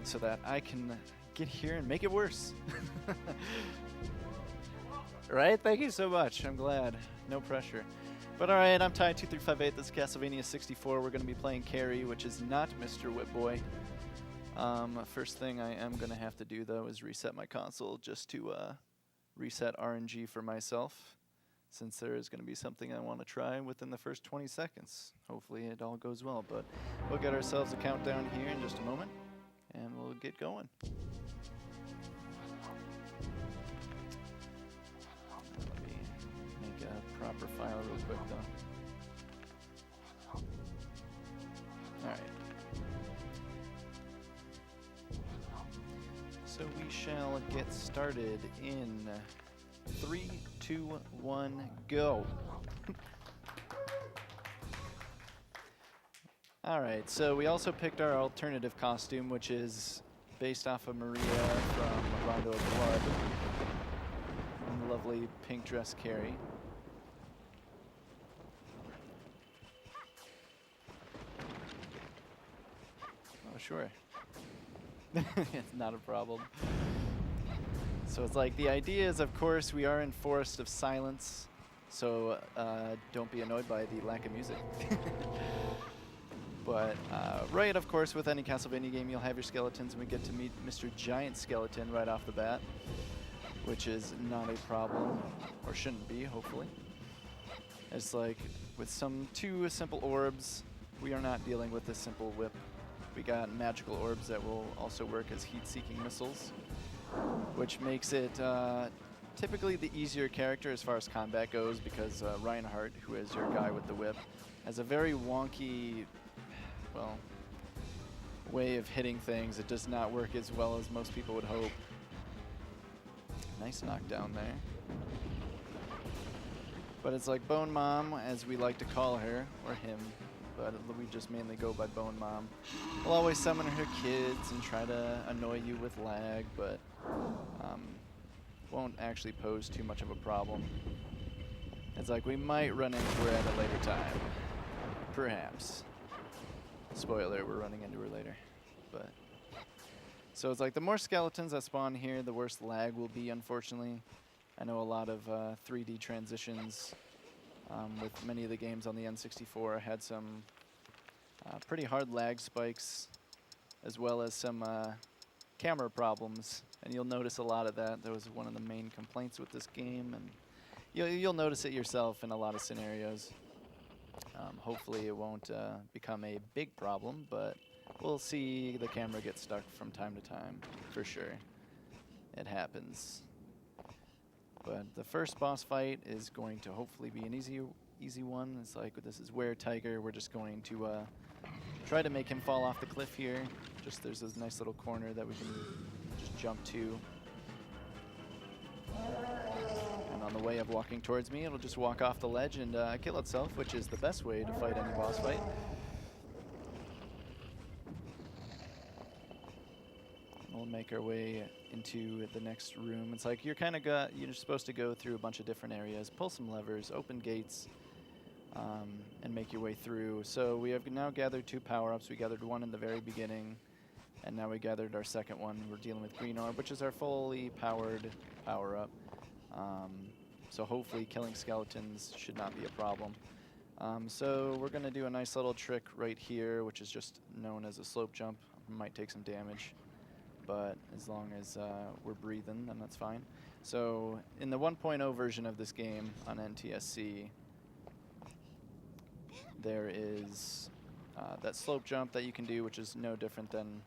so that I can get here and make it worse. Right? Thank you so much. I'm glad. No pressure. But alright, I'm Ty2358. This is Castlevania 64. We're going to be playing Carrie, which is not Mr. Whipboy. First thing I am going to have to do, though, is reset my console just to reset RNG for myself, since there is going to be something I want to try within the first 20 seconds. Hopefully it all goes well, but we'll get ourselves a countdown here in just a moment, and we'll get going. Let me make a proper file real quick, though. Alright. So we shall get started in 3, 2, 1, go. Alright, so we also picked our alternative costume, which is based off of Maria from Rondo of Blood. And the lovely pink dress Carrie. Oh, sure. It's not a problem. So it's like, the idea is, of course, we are in Forest of Silence, so don't be annoyed by the lack of music. But, right, of course, with any Castlevania game, you'll have your skeletons, and we get to meet Mr. Giant Skeleton right off the bat, which is not a problem, or shouldn't be, hopefully. It's like, with some 2 simple orbs, we are not dealing with this simple whip. We got magical orbs that will also work as heat-seeking missiles, which makes it typically the easier character as far as combat goes, because Reinhardt, who is your guy with the whip, has a very wonky, well, way of hitting things. It does not work as well as most people would hope. Nice knockdown there. But it's like Bone Mom, as we like to call her, or him, but we just mainly go by Bone Mom. We'll always summon her kids and try to annoy you with lag, but won't actually pose too much of a problem. It's like we might run into her at a later time. Perhaps. Spoiler, we're running into her later. But so it's like the more skeletons that spawn here, the worse lag will be, unfortunately. I know a lot of 3D transitions with many of the games on the N64 had some pretty hard lag spikes, as well as some camera problems, and you'll notice a lot of that. That was one of the main complaints with this game, and you'll notice it yourself in a lot of scenarios. Hopefully it won't become a big problem, but we'll see the camera get stuck from time to time, for sure. It happens. But the first boss fight is going to hopefully be an easy one. It's like, this is Were Tiger. We're just going to try to make him fall off the cliff here. Just there's this nice little corner that we can just jump to. And on the way of walking towards me, it'll just walk off the ledge and kill itself, which is the best way to fight any boss fight. We'll make our way into the next room. It's like you're supposed to go through a bunch of different areas, pull some levers, open gates, and make your way through. So we have now gathered 2 power-ups. We gathered one in the very beginning, and now we gathered our second one. We're dealing with Green Orb, which is our fully powered power-up. So hopefully killing skeletons should not be a problem. So we're going to do a nice little trick right here, which is just known as a slope jump. Might take some damage, but as long as we're breathing, then that's fine. So in the 1.0 version of this game on NTSC, there is that slope jump that you can do, which is no different than,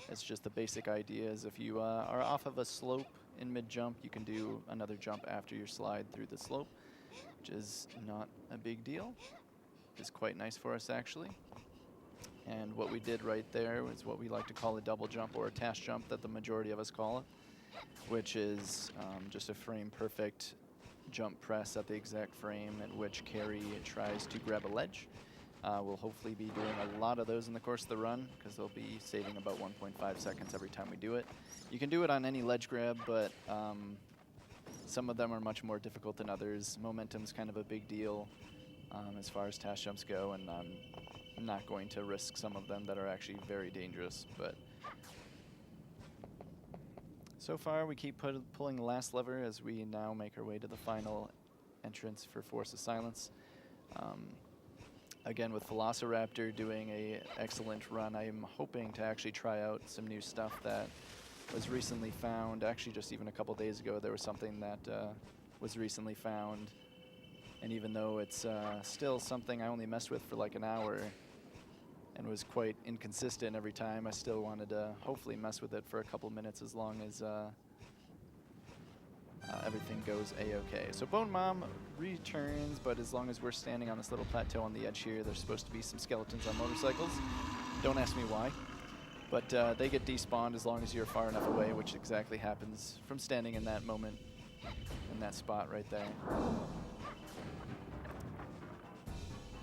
it's just the basic idea is if you are off of a slope in mid-jump, you can do another jump after your slide through the slope, which is not a big deal. It's quite nice for us, actually. And what we did right there was what we like to call a double jump, or a tash jump that the majority of us call it, which is just a frame-perfect jump press at the exact frame at which Carrie tries to grab a ledge. We'll hopefully be doing a lot of those in the course of the run, because they'll be saving about 1.5 seconds every time we do it. You can do it on any ledge grab, but some of them are much more difficult than others. Momentum's kind of a big deal as far as tash jumps go, and I'm not going to risk some of them that are actually very dangerous. But So far, we keep pulling the last lever as we now make our way to the final entrance for Force of Silence. Again, with Velociraptor doing a excellent run, I am hoping to actually try out some new stuff that was recently found. Actually, just even a couple days ago, there was something that was recently found. And even though it's still something I only messed with for like an hour and was quite inconsistent every time, I still wanted to hopefully mess with it for a couple minutes as long as everything goes a-okay. So Bone Mom returns, but as long as we're standing on this little plateau on the edge here, there's supposed to be some skeletons on motorcycles. Don't ask me why. But they get despawned as long as you're far enough away, which exactly happens from standing in that moment, in that spot right there.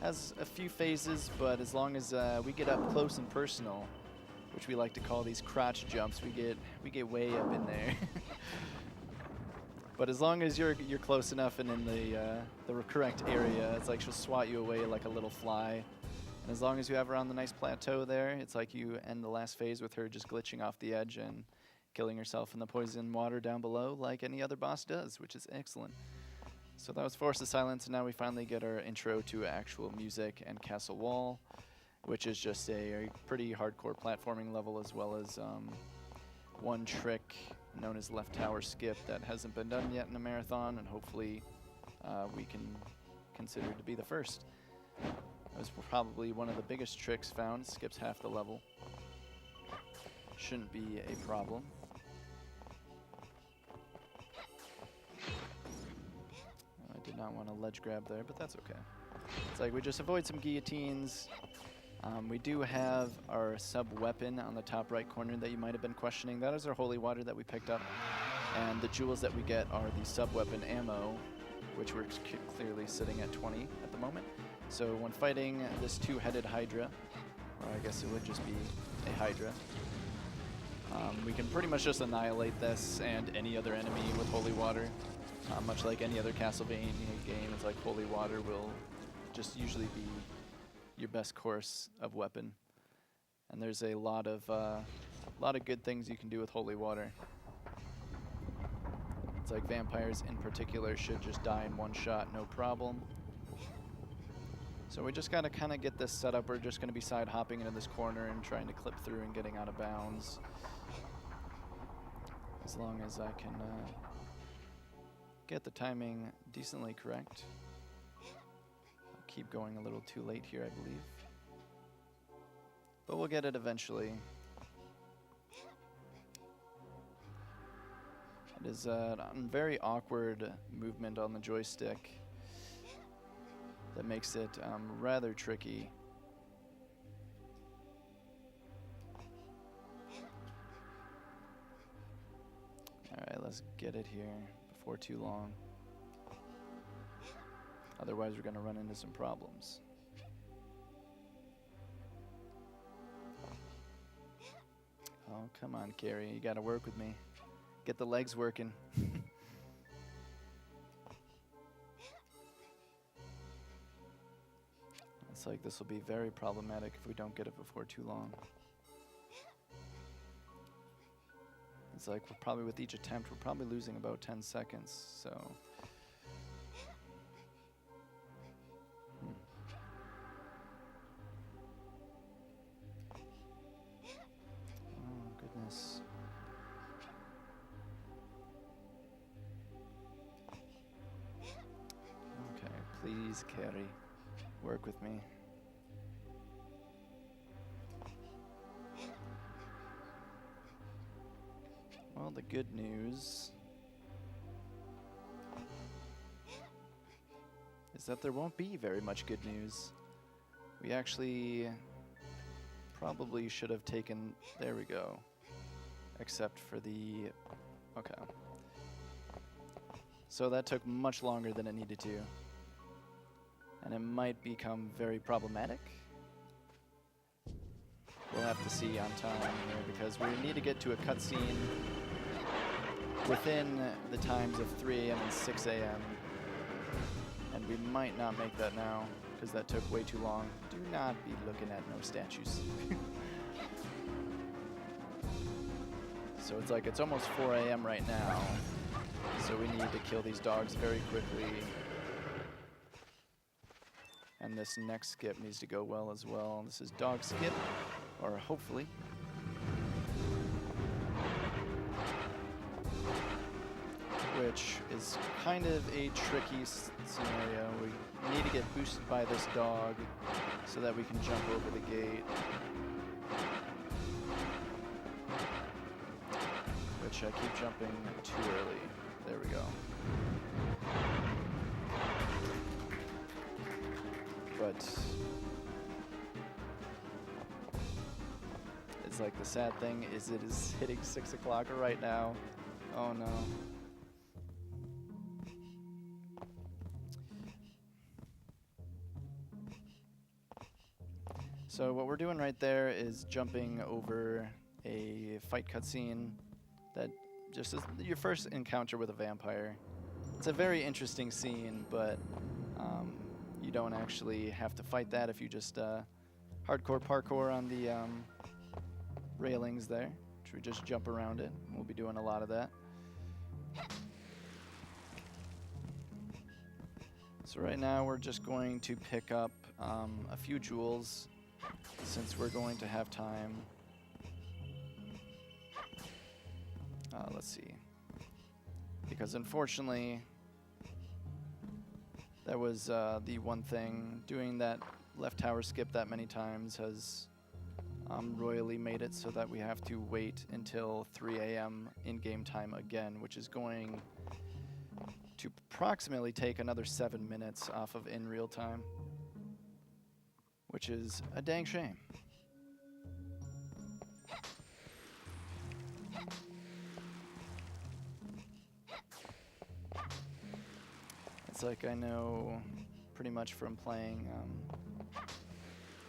Has a few phases, but as long as we get up close and personal, which we like to call these crotch jumps, we get way up in there. But as long as you're close enough and in the correct area, it's like she'll swat you away like a little fly. And as long as you have her on the nice plateau there, it's like you end the last phase with her just glitching off the edge and killing herself in the poison water down below like any other boss does, which is excellent. So that was Force of Silence, and now we finally get our intro to actual music and Castle Wall, which is just a pretty hardcore platforming level, as well as one trick known as left tower skip that hasn't been done yet in a marathon, and hopefully we can consider to be the first. That was probably one of the biggest tricks found. Skips half the level. Shouldn't be a problem. I did not want a ledge grab there, but that's okay. It's like we just avoid some guillotines. We do have our sub-weapon on the top right corner that you might have been questioning. That is our holy water that we picked up. And the jewels that we get are the sub-weapon ammo, which we're clearly sitting at 20 at the moment. So when fighting this two-headed Hydra, or I guess it would just be a Hydra, we can pretty much just annihilate this and any other enemy with holy water. Much like any other Castlevania game, it's like holy water will just usually be your best course of weapon. And there's a lot of good things you can do with holy water. It's like vampires in particular should just die in one shot, no problem. So we just gotta kind of get this set up. We're just gonna be side hopping into this corner and trying to clip through and getting out of bounds. As long as I can get the timing decently correct. I'll keep going a little too late here, I believe. But we'll get it eventually. It is a very awkward movement on the joystick that makes it rather tricky. Alright, let's get it here before too long. Otherwise we're going to run into some problems. Oh, come on, Carrie. You got to work with me. Get the legs working. It's like this will be very problematic if we don't get it before too long. It's like we're probably, with each attempt, we're probably losing about 10 seconds, so. Oh, goodness. Okay, please, Carrie, work with me. Well, the good news is that there won't be very much good news. We actually probably should have taken, there we go, except for the, okay. So that took much longer than it needed to, and it might become very problematic. We'll have to see on time here, because we need to get to a cutscene within the times of 3 a.m. and 6 a.m. And we might not make that now, because that took way too long. Do not be looking at no statues. So it's like it's almost 4 a.m. right now. So we need to kill these dogs very quickly. And this next skip needs to go well as well. This is dog skip, or hopefully. Which is kind of a tricky scenario. We need to get boosted by this dog so that we can jump over the gate. Which I keep jumping too early. There we go. But it's like the sad thing is it is hitting 6 o'clock right now. Oh no. So what we're doing right there is jumping over a fight cutscene that just is your first encounter with a vampire. It's a very interesting scene, but you don't actually have to fight that if you just hardcore parkour on the railings there, which we just jump around it. We'll be doing a lot of that. So right now we're just going to pick up a few jewels since we're going to have time. Let's see. Because unfortunately, that was the one thing. Doing that left tower skip that many times has royally made it so that we have to wait until 3 a.m. in-game time again, which is going to approximately take another 7 minutes off of in real time, which is a dang shame. It's like I know pretty much from playing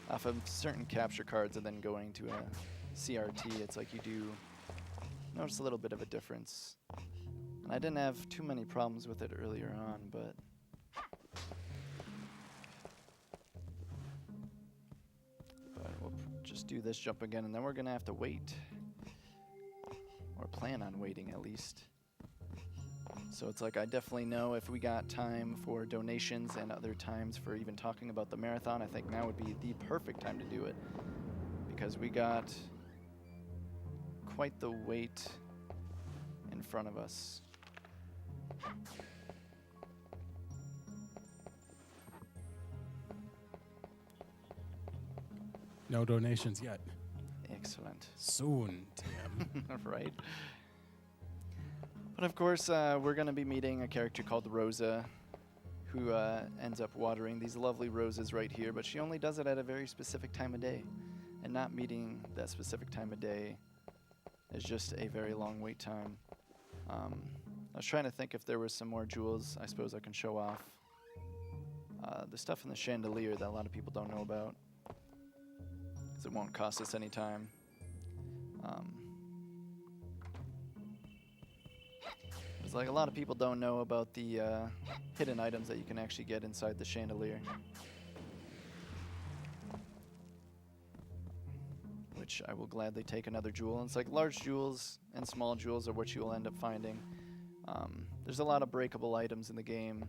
off of certain capture cards and then going to a CRT, it's like you do notice a little bit of a difference. And I didn't have too many problems with it earlier on, but we'll just do this jump again, and then we're gonna have to wait, or plan on waiting at least. So it's like I definitely know if we got time for donations and other times for even talking about the marathon, I think now would be the perfect time to do it, because we got quite the wait in front of us. No donations yet. Excellent. Soon, Tim. Right. But of course, we're going to be meeting a character called Rosa, who ends up watering these lovely roses right here, but she only does it at a very specific time of day. And not meeting that specific time of day is just a very long wait time. I was trying to think if there was some more jewels I suppose I can show off. The stuff in the chandelier that a lot of people don't know about, because it won't cost us any time. It's like a lot of people don't know about the hidden items that you can actually get inside the chandelier, which I will gladly take another jewel. And it's like large jewels and small jewels are what you will end up finding. There's a lot of breakable items in the game,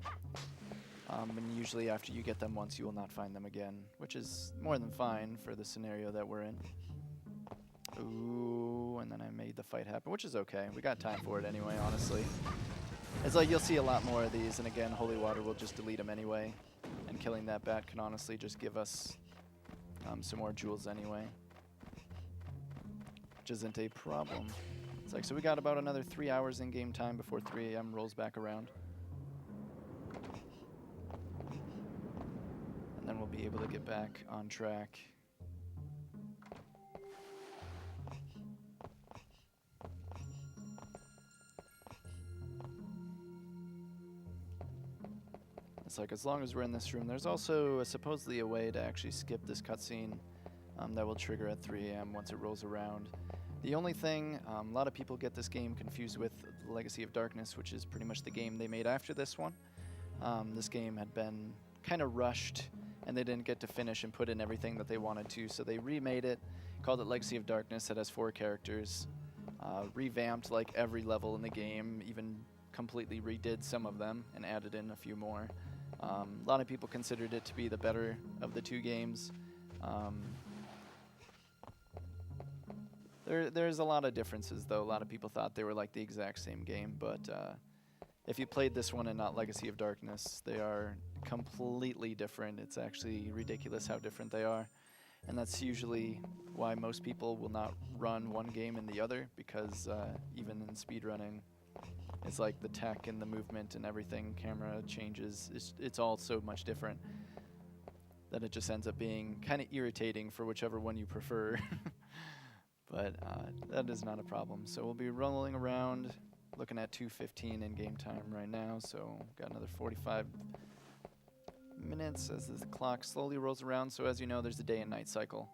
and usually after you get them once, you will not find them again, which is more than fine for the scenario that we're in. Ooh, and then I made the fight happen, which is okay. We got time for it anyway, honestly. It's like you'll see a lot more of these, and again, Holy Water will just delete them anyway. And killing that bat can honestly just give us some more jewels anyway, which isn't a problem. It's like, so we got about another 3 hours in game time before 3 a.m. rolls back around. And then we'll be able to get back on track. It's like as long as we're in this room, there's also supposedly a way to actually skip this cutscene that will trigger at 3 a.m. once it rolls around. The only thing, a lot of people get this game confused with Legacy of Darkness, which is pretty much the game they made after this one. This game had been kind of rushed, and they didn't get to finish and put in everything that they wanted to, so they remade it, called it Legacy of Darkness. It has 4 characters. revamped like every level in the game, even completely redid some of them and added in a few more. A lot of people considered it to be the better of the two games. There's a lot of differences, though. A lot of people thought they were like the exact same game, but if you played this one and not Legacy of Darkness, they are completely different. It's actually ridiculous how different they are. And that's usually why most people will not run one game and the other, because even in speedrunning, it's like the tech and the movement and everything, camera changes, it's all so much different that it just ends up being kind of irritating for whichever one you prefer. But that is not a problem. So we'll be rolling around, looking at 2:15 in game time right now, so got another 45 minutes as the clock slowly rolls around. So as you know, there's a day and night cycle.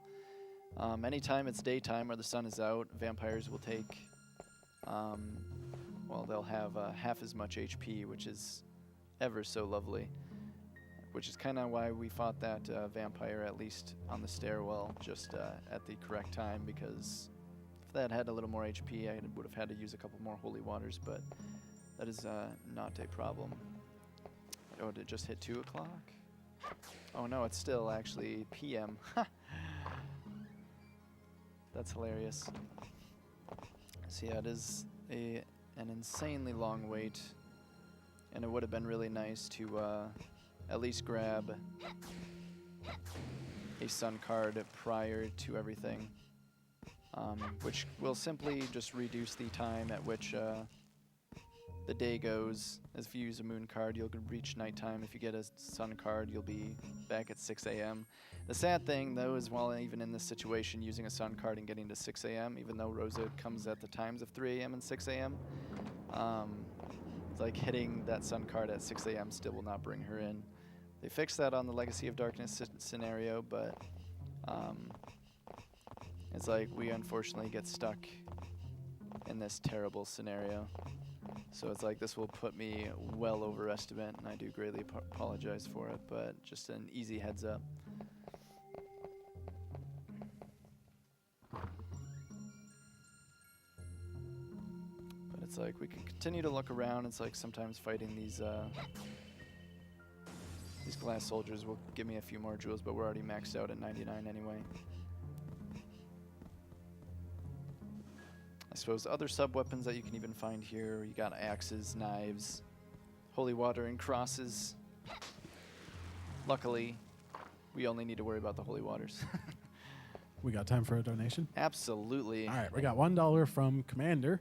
Anytime it's daytime or the sun is out, vampires will take, well, they'll have half as much HP, which is ever so lovely, which is kind of why we fought that vampire, at least on the stairwell, just at the correct time, because if that had a little more HP, I would have had to use a couple more holy waters, but that is not a problem. Oh, did it just hit 2 o'clock? Oh no, it's still actually PM. That's hilarious. So yeah, it is an insanely long wait, and it would have been really nice to at least grab a sun card prior to everything, which will simply just reduce the time at which the day goes. As if you use a moon card, you'll reach nighttime. If you get a sun card, you'll be back at 6 a.m. The sad thing, though, is while even in this situation, using a sun card and getting to 6 a.m., even though Rosa comes at the times of 3 a.m. and 6 a.m., it's like hitting that sun card at 6 a.m. still will not bring her in. They fixed that on the Legacy of Darkness scenario, but it's like we unfortunately get stuck in this terrible scenario. So it's like this will put me well over estimate, and I do greatly apologize for it, but just an easy heads up. But it's like we can continue to look around. It's like sometimes fighting these glass soldiers will give me a few more jewels, but we're already maxed out at 99 anyway. I suppose other sub-weapons that you can even find here, you got axes, knives, holy water, and crosses. Luckily, we only need to worry about the holy waters. We got time for a donation? Absolutely. All right, we got $1 from Commander.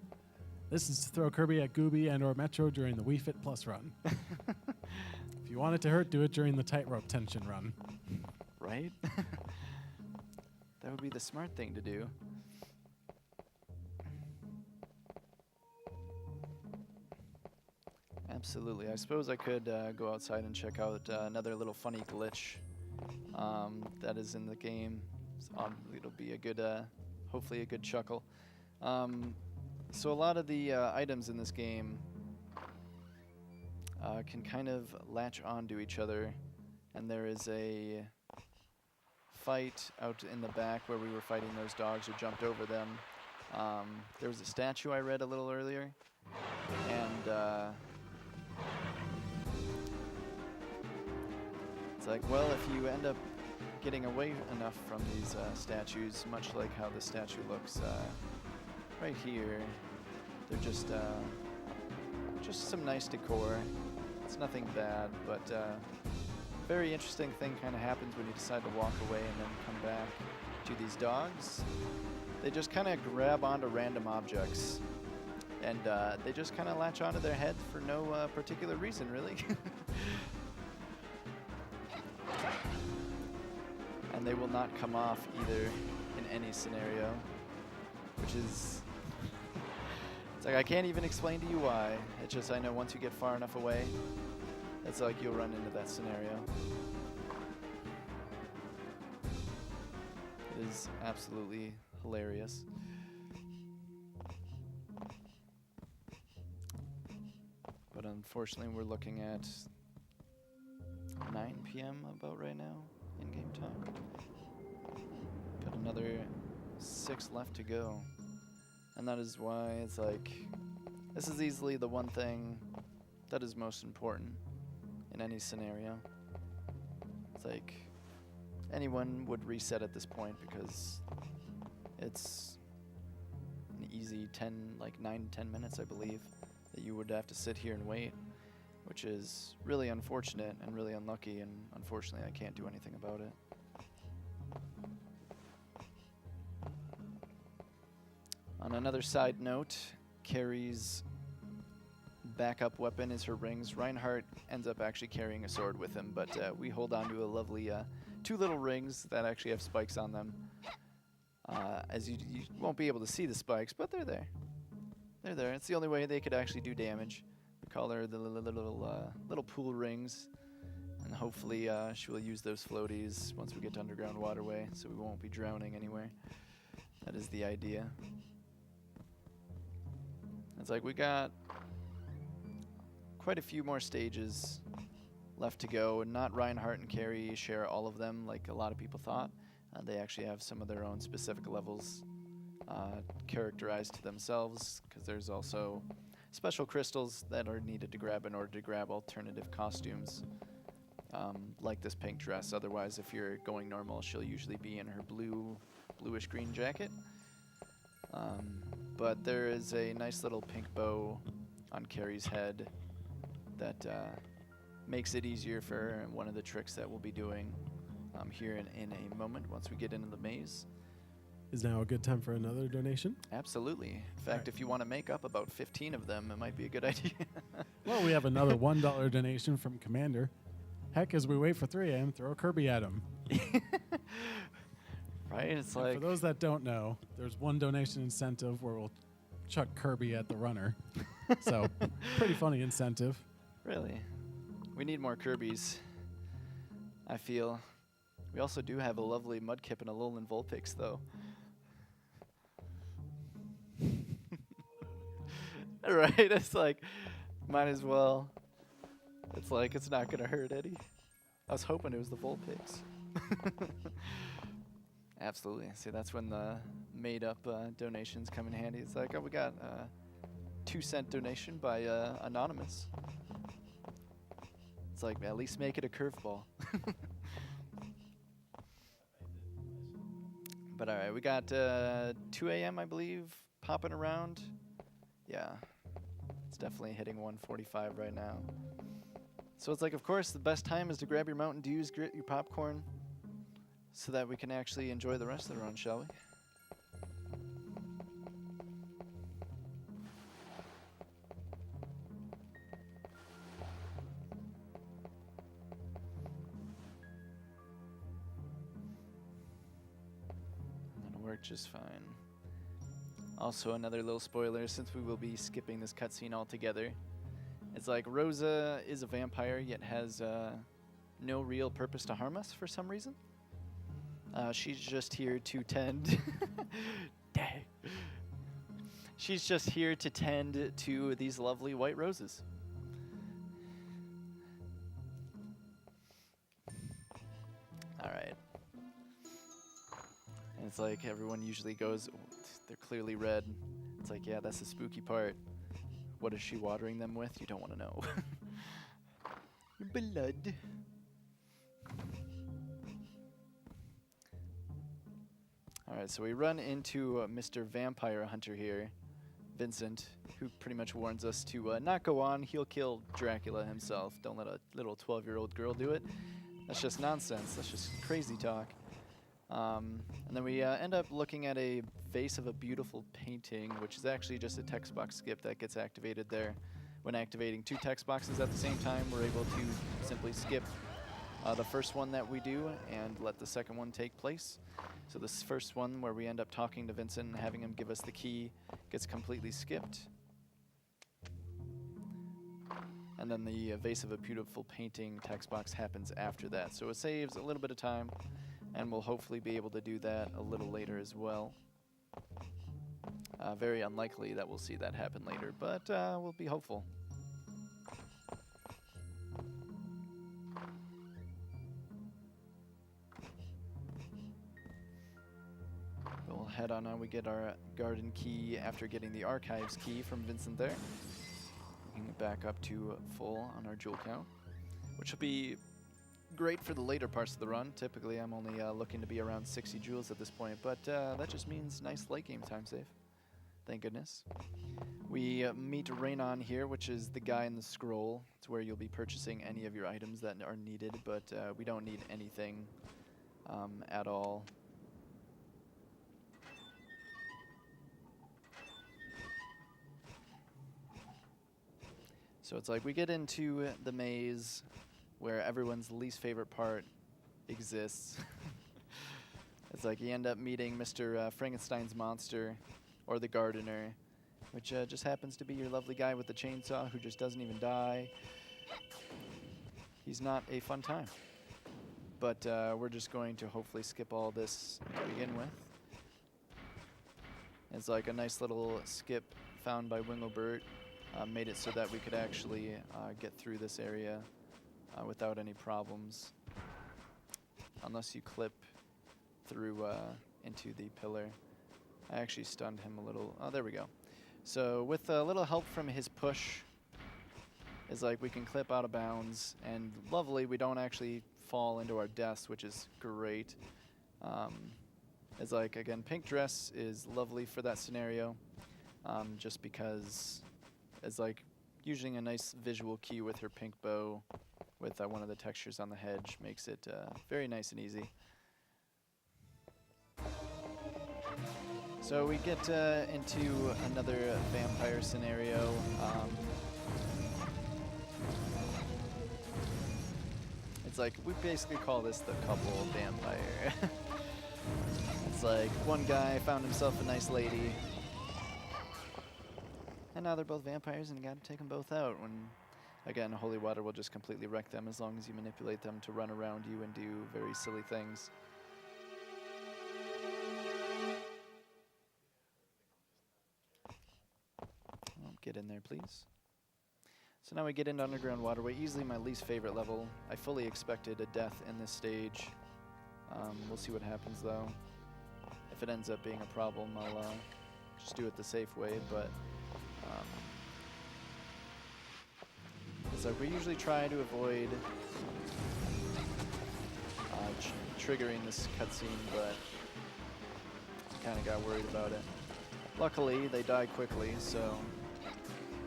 This is to throw Kirby at Gooby and or Metro during the Wii Fit Plus run. If you want it to hurt, do it during the tightrope tension run. Right? That would be the smart thing to do. Absolutely. I suppose I could go outside and check out another little funny glitch that is in the game. It'll be a good, hopefully a good chuckle. So a lot of the items in this game can kind of latch onto each other, and there is a fight out in the back where we were fighting those dogs who jumped over them. There was a statue I read a little earlier, and it's like, well, if you end up getting away enough from these statues, much like how the statue looks right here, they're just some nice decor. It's nothing bad, but very interesting thing kind of happens when you decide to walk away and then come back to these dogs. They just kind of grab onto random objects, and they just kind of latch onto their head for no particular reason, really. And they will not come off either in any scenario, which is, it's like I can't even explain to you why. It's just I know once you get far enough away, it's like you'll run into that scenario. It is absolutely hilarious. But unfortunately, we're looking at 9 p.m. about right now. In-game time. Got another 6 left to go. And that is why it's like, this is easily the one thing that is most important in any scenario. It's like, anyone would reset at this point because it's an easy 9 to 10 minutes, I believe, that you would have to sit here and wait, which is really unfortunate and really unlucky, and unfortunately I can't do anything about it. On another side note, Carrie's backup weapon is her rings. Reinhardt ends up actually carrying a sword with him, but we hold on to a lovely 2 little rings that actually have spikes on them. As you won't be able to see the spikes, but they're there. They're there. It's the only way they could actually do damage. We call her the little pool rings, and hopefully she will use those floaties once we get to Underground Waterway, so we won't be drowning anywhere. That is the idea. It's like we got quite a few more stages left to go, and not Reinhardt and Carrie share all of them like a lot of people thought. They actually have some of their own specific levels characterized to themselves, because there's also special crystals that are needed to grab in order to grab alternative costumes, like this pink dress. Otherwise, if you're going normal, she'll usually be in her bluish green jacket. But there is a nice little pink bow on Carrie's head that makes it easier for her, and one of the tricks that we'll be doing here in a moment once we get into the maze. Is now a good time for another donation? Absolutely. In fact, if you want to make up about 15 of them, it might be a good idea. Well, we have another $1 donation from Commander. Heck, as we wait for 3 a.m., throw Kirby at him. Right? It's And like, for those that don't know, there's one donation incentive where we'll chuck Kirby at the runner. So, pretty funny incentive. really, we need more Kirby's, I feel. We also do have a lovely Mudkip and a Alolan Vulpix, though. Right? It's like, might as well. It's like, it's not going to hurt Eddie. I was hoping it was the Vulpix. Absolutely. See, that's when the made-up donations come in handy. It's like, oh, we got a 2-cent donation by Anonymous. It's like, at least make it a curveball. But all right, we got 2 a.m., I believe, popping around. Yeah, it's definitely hitting 1:45 right now. So it's like, of course, the best time is to grab your Mountain Dews, grit your popcorn, so that we can actually enjoy the rest of the run, shall we? That'll work just fine. Also, another little spoiler, since we will be skipping this cutscene altogether. It's like Rosa is a vampire, yet has no real purpose to harm us for some reason. She's just here to tend. Dang. She's just here to tend to these lovely white roses. All right. And it's like everyone usually goes, oh, they're clearly red. It's like, yeah, that's the spooky part. What is she watering them with? You don't want to know. Blood. Alright, so we run into Mr. Vampire Hunter here, Vincent, who pretty much warns us to not go on. He'll kill Dracula himself. Don't let a little 12-year-old girl do it. That's just nonsense. That's just crazy talk. And then we end up looking at a vase of a beautiful painting, which is actually just a text box skip that gets activated there. When activating 2 text boxes at the same time, we're able to simply skip the first one that we do and let the second one take place. So this first one, where we end up talking to Vincent and having him give us the key, gets completely skipped. And then the vase of a beautiful painting text box happens after that. So it saves a little bit of time, and we'll hopefully be able to do that a little later as well. Very unlikely that we'll see that happen later, but we'll be hopeful. We'll head on out. We get our garden key after getting the archives key from Vincent there. We can get back up to full on our jewel count, which will be great for the later parts of the run. Typically, I'm only looking to be around 60 jewels at this point, but that just means nice late game time save. Thank goodness. We meet Raynon here, which is the guy in the scroll. It's where you'll be purchasing any of your items that are needed, but we don't need anything at all. So it's like we get into the maze where everyone's least favorite part exists. It's like you end up meeting Mr. Frankenstein's monster, or the gardener, which just happens to be your lovely guy with the chainsaw who just doesn't even die. He's not a fun time. But we're just going to hopefully skip all this to begin with. It's like a nice little skip found by Winglebert. Made it so that we could actually get through this area without any problems. Unless you clip through into the pillar. I actually stunned him a little. Oh, there we go. So with a little help from his push, is like we can clip out of bounds, and lovely, we don't actually fall into our deaths, which is great. It's like, again, pink dress is lovely for that scenario, just because it's like using a nice visual cue with her pink bow with one of the textures on the hedge makes it very nice and easy. So we get into another vampire scenario. It's like, we basically call this the couple vampire. It's like, one guy found himself a nice lady, and now they're both vampires and you gotta take them both out. When, again, holy water will just completely wreck them as long as you manipulate them to run around you and do very silly things. Get in there, please. So now we get into Underground Waterway, easily my least favorite level. I fully expected a death in this stage. We'll see what happens though. If it ends up being a problem, I'll just do it the safe way, but it's like we usually try to avoid triggering this cutscene, but I kind of got worried about it. Luckily, they die quickly, so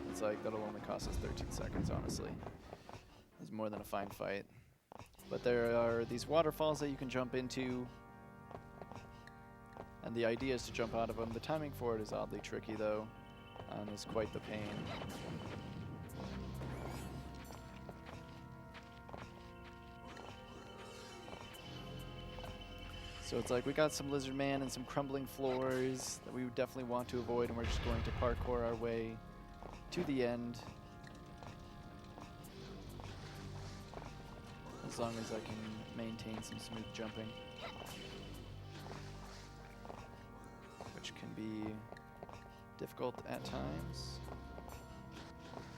it's like that'll only cost us 13 seconds, honestly. It's more than a fine fight. But there are these waterfalls that you can jump into, and the idea is to jump out of them. The timing for it is oddly tricky, though, and is quite the pain. So it's like we got some Lizard Man and some crumbling floors that we would definitely want to avoid, and we're just going to parkour our way to the end. As long as I can maintain some smooth jumping. Which can be difficult at times.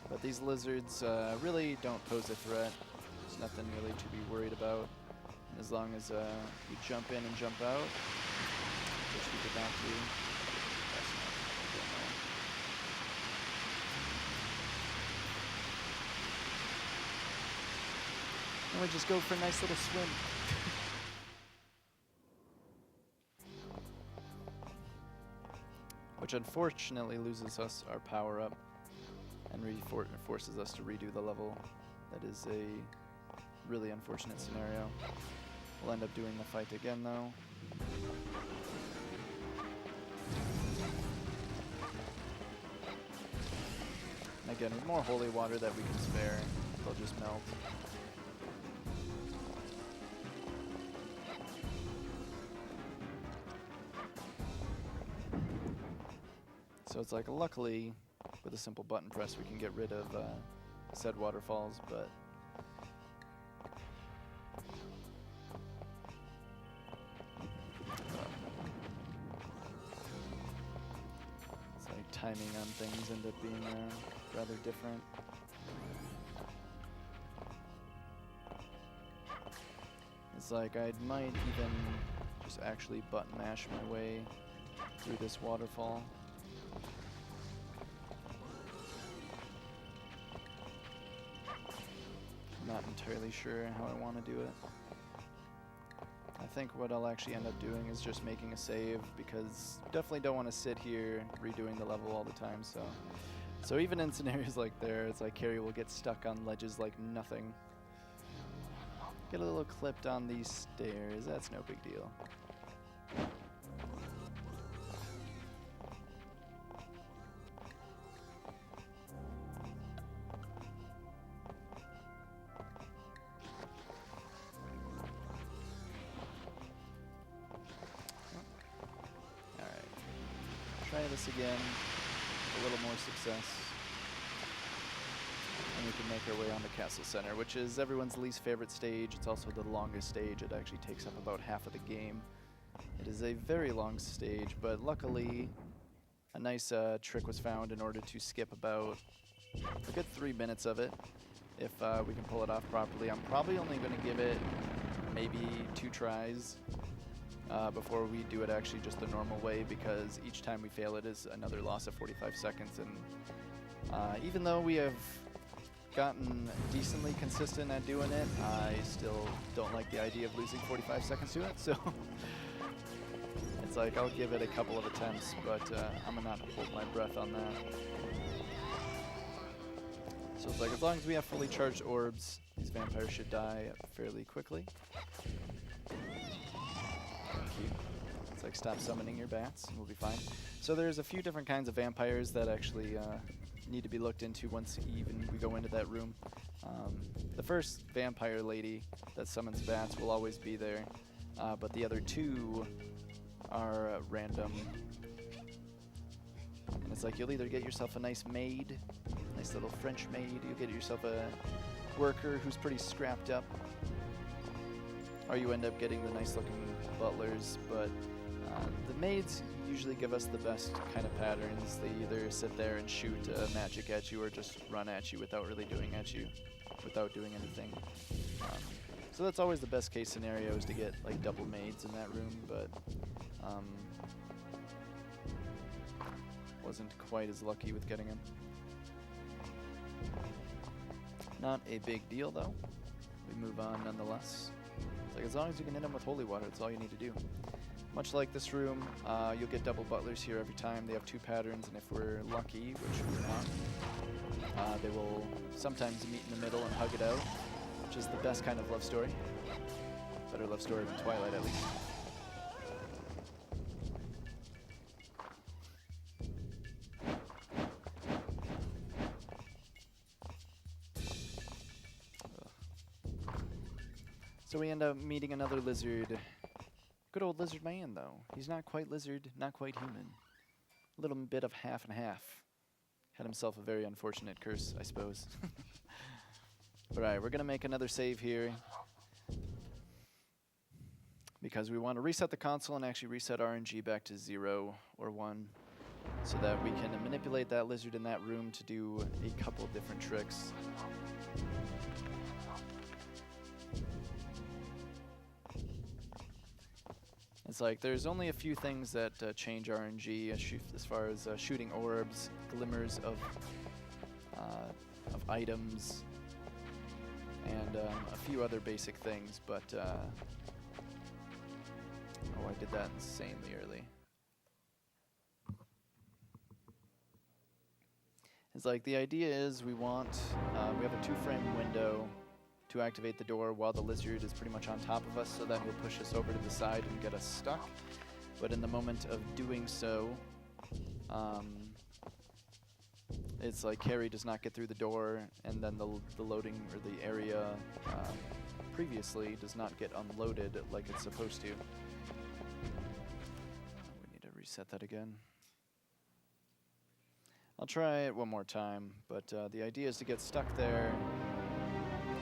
But these lizards really don't pose a threat. There's nothing really to be worried about. As long as you jump in and jump out, which we did not do. That's not, and we just go for a nice little swim. Which unfortunately loses us our power up and forces us to redo the level. That is a really unfortunate scenario. We'll end up doing the fight again though. And again, with more holy water that we can spare, they'll just melt. So it's like, luckily, with a simple button press, we can get rid of said waterfalls, but it's like timing on things end up being rather different. It's like I might even just actually button mash my way through this waterfall. Not entirely sure how I want to do it. I think what I'll actually end up doing is just making a save, because definitely don't want to sit here redoing the level all the time. So even in scenarios like there, it's like Carrie will get stuck on ledges like nothing. Get a little clipped on these stairs, that's no big deal. Try this again, a little more success. And we can make our way on the Castle Center, which is everyone's least favorite stage. It's also the longest stage. It actually takes up about half of the game. It is a very long stage, but luckily a nice trick was found in order to skip about a good 3 minutes of it, if we can pull it off properly. I'm probably only going to give it maybe 2 tries. Before we do it actually just the normal way, because each time we fail it is another loss of 45 seconds. And even though we have gotten decently consistent at doing it, I still don't like the idea of losing 45 seconds to it. So it's like I'll give it a couple of attempts, but I'm gonna not hold my breath on that. So it's like as long as we have fully charged orbs, these vampires should die fairly quickly. It's like stop summoning your bats and we'll be fine. So there's a few different kinds of vampires that actually need to be looked into once even we go into that room. The first vampire lady that summons bats will always be there, but the other 2 are random. And it's like you'll either get yourself a nice maid, nice little French maid, you'll get yourself a worker who's pretty scrapped up, or you end up getting the nice looking butlers, but the maids usually give us the best kind of patterns. They either sit there and shoot magic at you or just run at you without really doing anything. So that's always the best case scenario, is to get like double maids in that room, but wasn't quite as lucky with getting them. Not a big deal though. We move on nonetheless. It's like as long as you can hit them with holy water, that's all you need to do. Much like this room, you'll get double butlers here every time. They have 2 patterns, and if we're lucky, which we're not, they will sometimes meet in the middle and hug it out, which is the best kind of love story. Better love story than Twilight, at least. So we end up meeting another lizard. Good old lizard man, though. He's not quite lizard, not quite human. A little bit of half and half. Had himself a very unfortunate curse, I suppose. Alright, we're going to make another save here, because we want to reset the console and actually reset RNG back to 0 or 1, so that we can manipulate that lizard in that room to do a couple of different tricks. It's like there's only a few things that change RNG as far as shooting orbs, glimmers of items, and a few other basic things, but oh, I did that insanely early. It's like the idea is we want, we have a 2-frame window to activate the door while the lizard is pretty much on top of us, so that he'll push us over to the side and get us stuck. But in the moment of doing so, it's like Carrie does not get through the door, and then the loading or the area previously does not get unloaded like it's supposed to. We need to reset that again. I'll try it one more time, but the idea is to get stuck there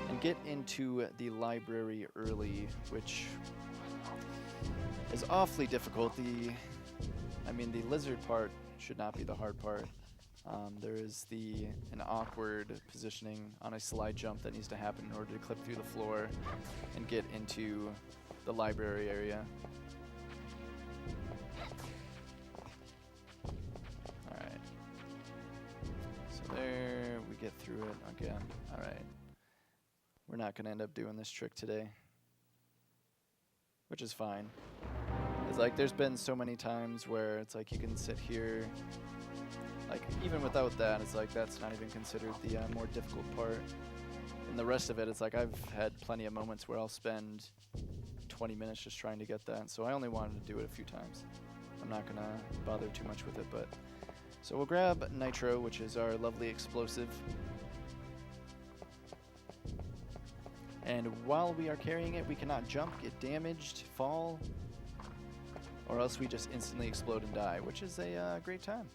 and get into the library early, which is awfully difficult. I mean, the lizard part should not be the hard part. There is an awkward positioning on a slide jump that needs to happen in order to clip through the floor and get into the library area. there. We get through it again. All right. We're not going to end up doing this trick today, which is fine. It's like there's been so many times where it's like you can sit here, like even without that, it's like that's not even considered the more difficult part. And the rest of it, it's like I've had plenty of moments where I'll spend 20 minutes just trying to get that. So I only wanted to do it a few times. I'm not going to bother too much with it, but... So we'll grab Nitro, which is our lovely explosive. And while we are carrying it, we cannot jump, get damaged, fall, or else we just instantly explode and die, which is a great time.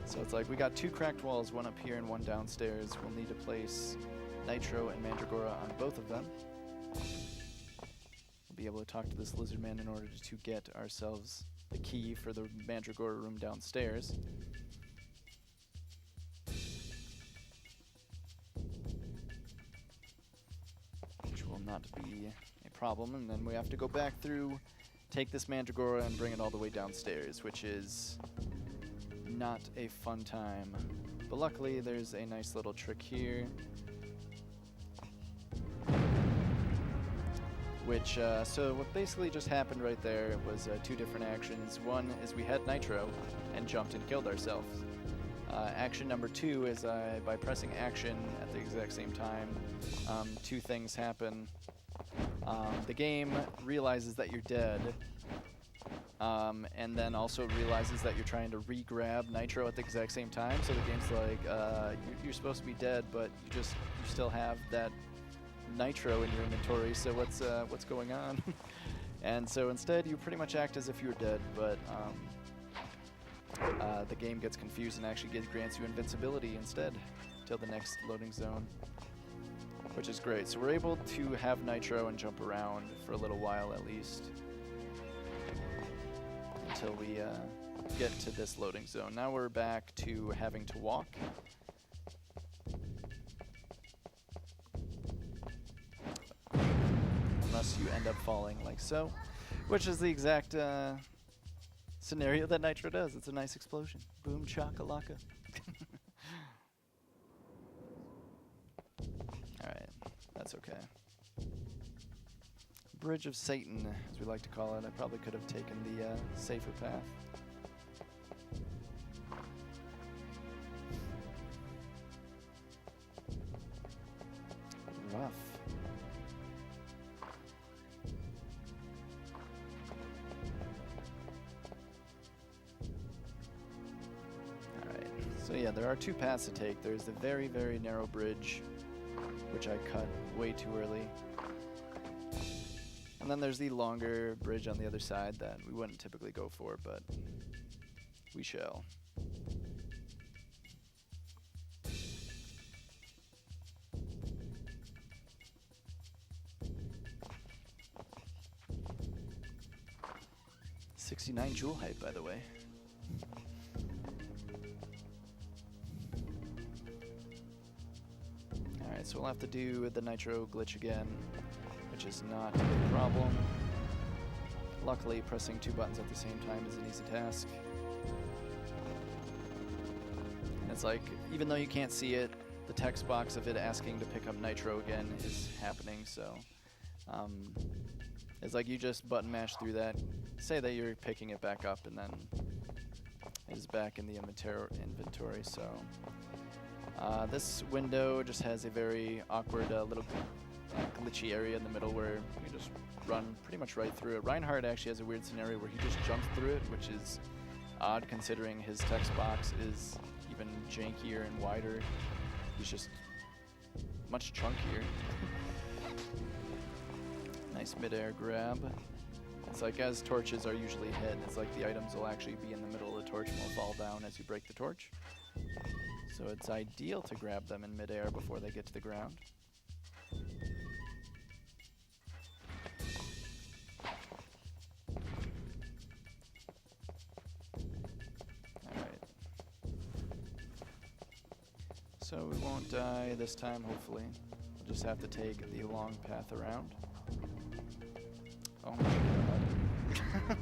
So it's like we got 2 cracked walls, one up here and one downstairs. We'll need to place Nitro and Mandragora on both of them. We'll be able to talk to this lizard man in order to get ourselves the key for the Mandragora room downstairs. Which will not be a problem, and then we have to go back through, take this Mandragora and bring it all the way downstairs, which is not a fun time. But luckily there's a nice little trick here. Which, so what basically just happened right there was 2 different actions. One is we had Nitro and jumped and killed ourselves. Action number 2 is by pressing action at the exact same time, 2 things happen. The game realizes that you're dead, and then also realizes that you're trying to re-grab Nitro at the exact same time. So the game's like, you're supposed to be dead, but you still have that Nitro in your inventory, so what's going on? And so instead you pretty much act as if you were dead, but the game gets confused and actually grants you invincibility instead till the next loading zone, which is great. So we're able to have Nitro and jump around for a little while at least until we get to this loading zone. Now we're back to having to walk. Unless you end up falling like so, which is the exact scenario that Nitro does. It's a nice explosion. Boom chakalaka. Alright, that's okay. Bridge of Satan, as we like to call it. I probably could have taken the safer path. Rough. So yeah, there are 2 paths to take. There's the very, very narrow bridge, which I cut way too early. And then there's the longer bridge on the other side that we wouldn't typically go for, but we shall. $69 jewel height, by the way. Alright, so we'll have to do the Nitro glitch again, which is not a problem. Luckily, pressing 2 buttons at the same time is an easy task. And it's like, even though you can't see it, the text box of it asking to pick up Nitro again is happening, so it's like you just button mash through that, say that you're picking it back up, and then it is back in the inventory. So this window just has a very awkward little glitchy area in the middle where you just run pretty much right through it. Reinhardt actually has a weird scenario where he just jumps through it, which is odd considering his text box is even jankier and wider. He's just much chunkier. Nice mid-air grab. It's like as torches are usually hit, it's like the items will actually be in the middle of the torch and will fall down as you break the torch. So it's ideal to grab them in mid-air before they get to the ground. Alright. So we won't die this time, hopefully. We'll just have to take the long path around. Oh my god.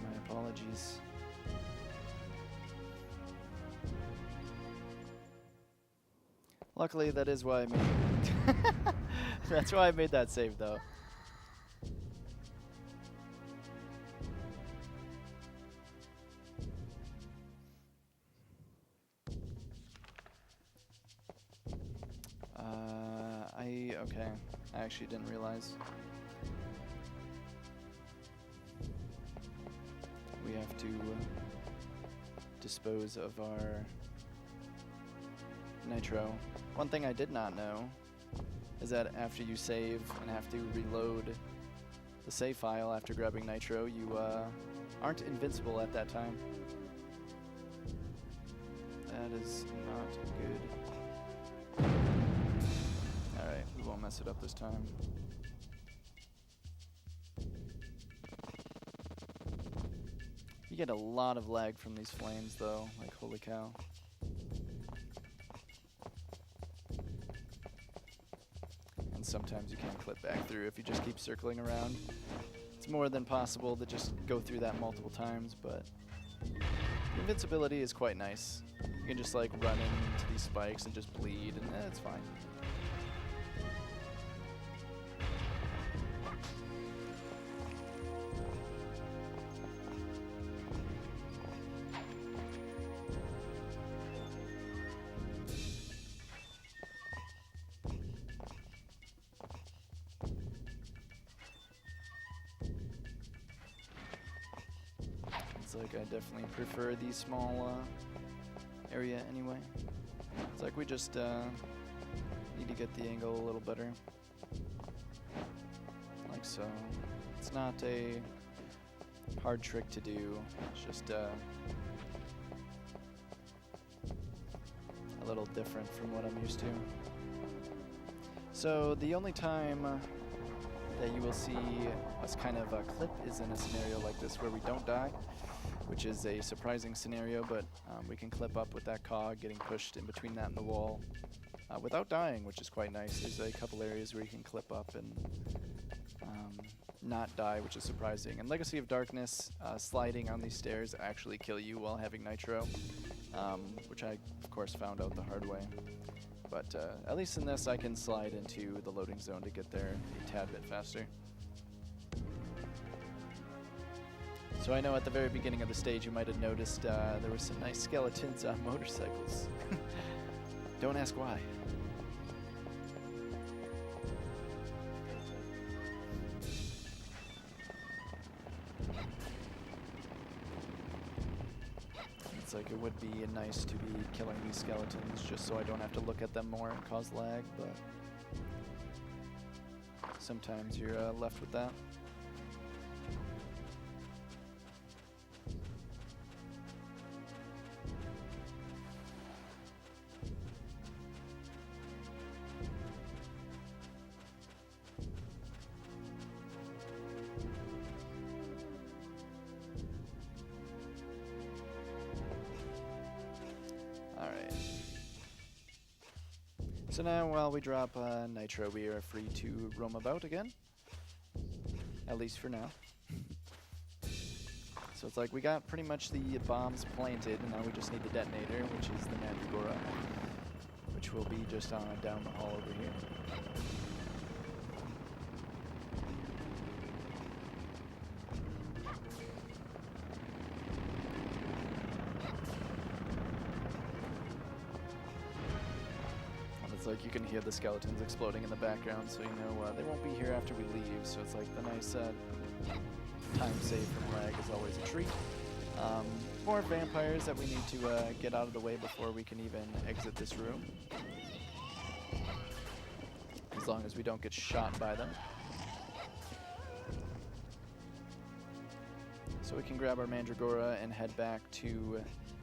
My apologies. Luckily, that is why I made. That's why I made that save, though. Okay. I actually didn't realize. We have to dispose of our nitro. One thing I did not know is that after you save and have to reload the save file after grabbing nitro, you aren't invincible at that time. That is not good. Alright, we won't mess it up this time. You get a lot of lag from these flames though, like holy cow. And sometimes you can't clip back through if you just keep circling around. It's more than possible to just go through that multiple times, but invincibility is quite nice. You can just like run into these spikes and just bleed, and it's fine. It's like I definitely prefer the small area anyway. It's like we just need to get the angle a little better. Like so. It's not a hard trick to do. It's just a little different from what I'm used to. So the only time that you will see us kind of clip is in a scenario like this where we don't die, which is a surprising scenario, but we can clip up with that cog getting pushed in between that and the wall without dying, which is quite nice. There's a couple areas where you can clip up and not die, which is surprising. And Legacy of Darkness, sliding on these stairs actually kill you while having nitro, which I, of course, found out the hard way. But at least in this, I can slide into the loading zone to get there a tad bit faster. So I know at the very beginning of the stage you might have noticed there were some nice skeletons on motorcycles. Don't ask why. It's like it would be nice to be killing these skeletons just so I don't have to look at them more and cause lag, but sometimes you're left with that. So now, while we drop nitro, we are free to roam about again. At least for now. So it's like we got pretty much the bombs planted, and now we just need the detonator, which is the Mandragora, which will be just down the hall over here. It's like you can hear the skeletons exploding in the background, so you know they won't be here after we leave. So it's like the nice time save from lag is always a treat. More vampires that we need to get out of the way before we can even exit this room. As long as we don't get shot by them. So we can grab our Mandragora and head back to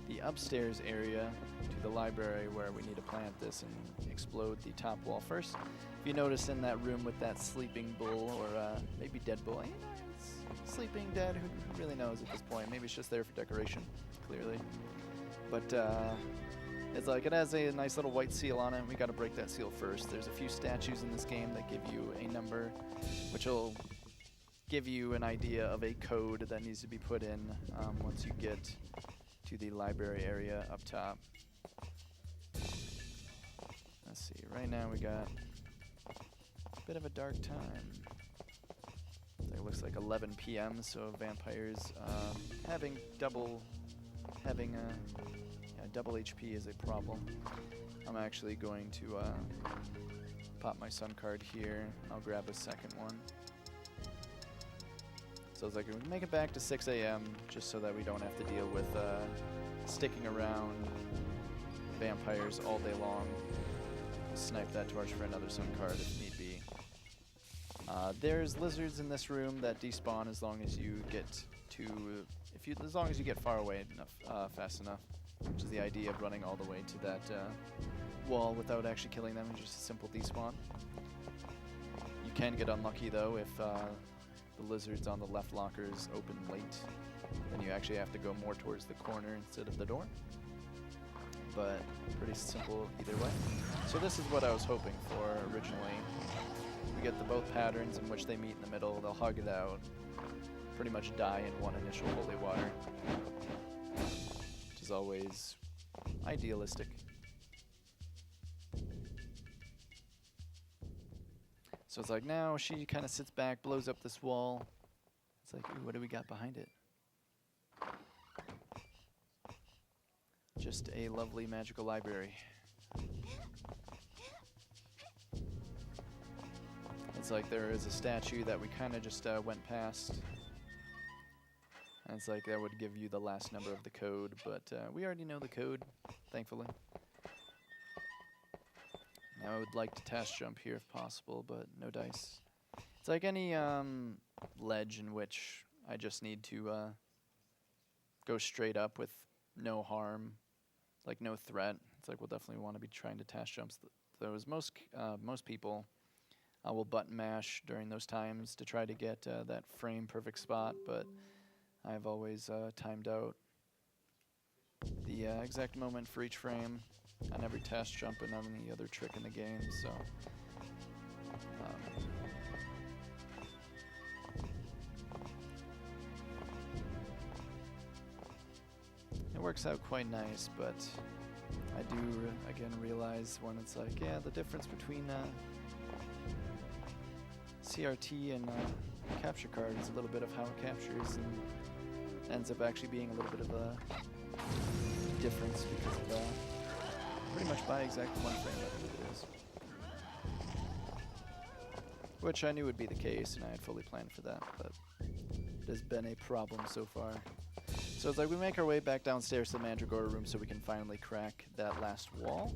the upstairs area, to the library where we need to plant this and explode the top wall first. If you notice in that room with that sleeping bull, or maybe dead bull, you know, it's sleeping dead, who really knows at this point. Maybe it's just there for decoration, clearly. But it's like it has a nice little white seal on it. We got to break that seal first. There's a few statues in this game that give you a number, which will give you an idea of a code that needs to be put in once you get to the library area up top. Let's see, right now we got a bit of a dark time. It looks like 11 p.m., so vampires having double HP is a problem. I'm actually going to pop my sun card here. I'll grab a second one. So it's like we can make it back to 6 a.m. just so that we don't have to deal with sticking around vampires all day long. Snipe that torch for another sun card if need be. There's lizards in this room that despawn as long as you get as long as you get far away enough, fast enough, which is the idea of running all the way to that wall without actually killing them. It's just a simple despawn. You can get unlucky though if the lizards on the left lockers open late, then you actually have to go more towards the corner instead of the door. But pretty simple either way. So this is what I was hoping for originally. We get the both patterns in which they meet in the middle, they'll hug it out, pretty much die in one initial holy water, which is always idealistic. So it's like now she kind of sits back, blows up this wall. It's like, ooh, what do we got behind it? Just a lovely magical library. It's like there is a statue that we kind of just went past. And it's like that would give you the last number of the code, but we already know the code, thankfully. Now I would like to task jump here if possible, but no dice. It's like any ledge in which I just need to go straight up with no harm, like no threat. It's like we'll definitely want to be trying to task jumps those. Most people will button mash during those times to try to get that frame perfect spot, but I've always timed out the exact moment for each frame on every task jump and on any other trick in the game, so it works out quite nice, but I do again realize when it's like, yeah, the difference between CRT and capture card is a little bit of how it captures, and ends up actually being a little bit of a difference because of pretty much by exactly one frame, I think it is. Which I knew would be the case, and I had fully planned for that, but it has been a problem so far. So it's like we make our way back downstairs to the Mandragora room so we can finally crack that last wall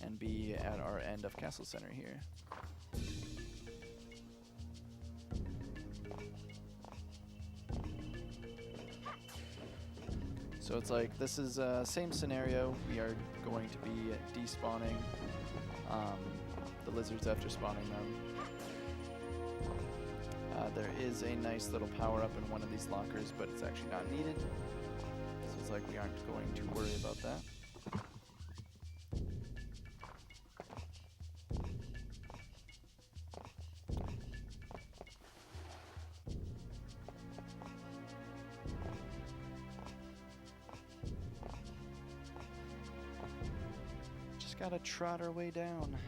and be at our end of Castle Center here. So it's like this is same scenario. We are going to be despawning the lizards after spawning them. There is a nice little power-up in one of these lockers, but it's actually not needed. So it's like we aren't going to worry about that. Just gotta trot our way down.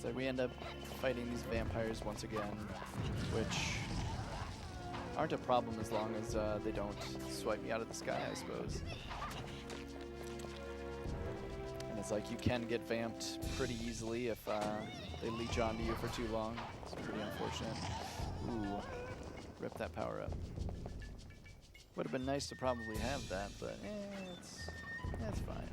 So we end up fighting these vampires once again, which aren't a problem as long as they don't swipe me out of the sky, I suppose. And it's like you can get vamped pretty easily if they leech onto you for too long. It's pretty unfortunate. Ooh, rip that power up. Would have been nice to probably have that, but it's fine.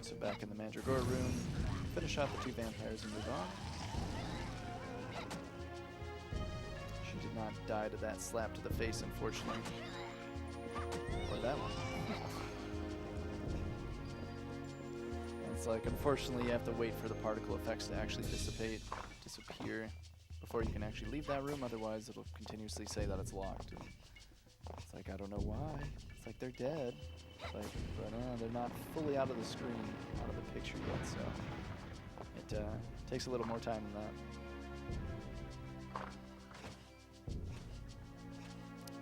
So back in the Mandragora room, finish off the two vampires and move on. She did not die to that slap to the face, unfortunately. Or that one. And it's like, unfortunately, you have to wait for the particle effects to actually disappear, before you can actually leave that room. Otherwise, it'll continuously say that it's locked. And it's like, I don't know why. It's like they're dead. Like, but they're not fully out of the screen, out of the picture yet, so it takes a little more time than that.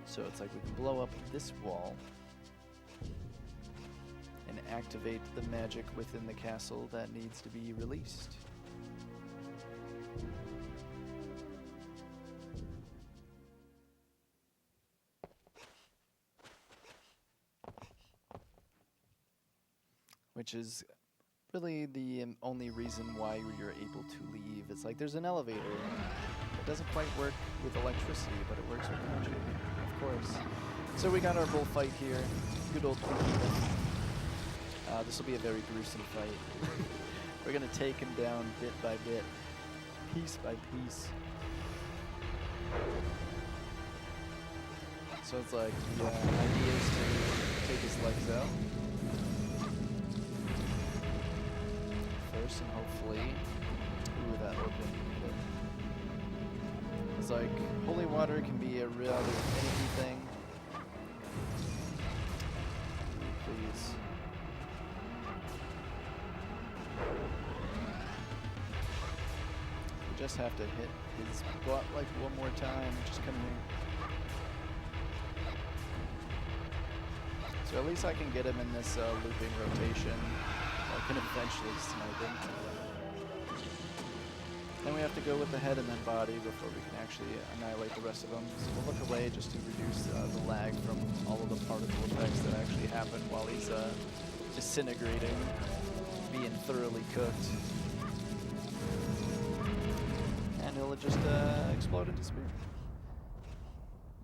So it's like we can blow up this wall and activate the magic within the castle that needs to be released. Which is really the only reason why you're able to leave. It's like there's an elevator. It doesn't quite work with electricity, but it works with magic, of course. So we got our bullfight here. Good old this will be a very gruesome fight. We're going to take him down bit by bit, piece by piece. So it's like the idea is to take his legs out first, and hopefully, ooh, that opened. It's like holy water can be a rather finicky thing. Please. We just have to hit his butt like one more time. Just come here. So at least I can get him in this looping rotation. I can eventually snipe him. Then we have to go with the head and then body before we can actually annihilate the rest of them. So we'll look away just to reduce the lag from all of the particle effects that actually happen while he's disintegrating, being thoroughly cooked. And he'll just explode and disappear.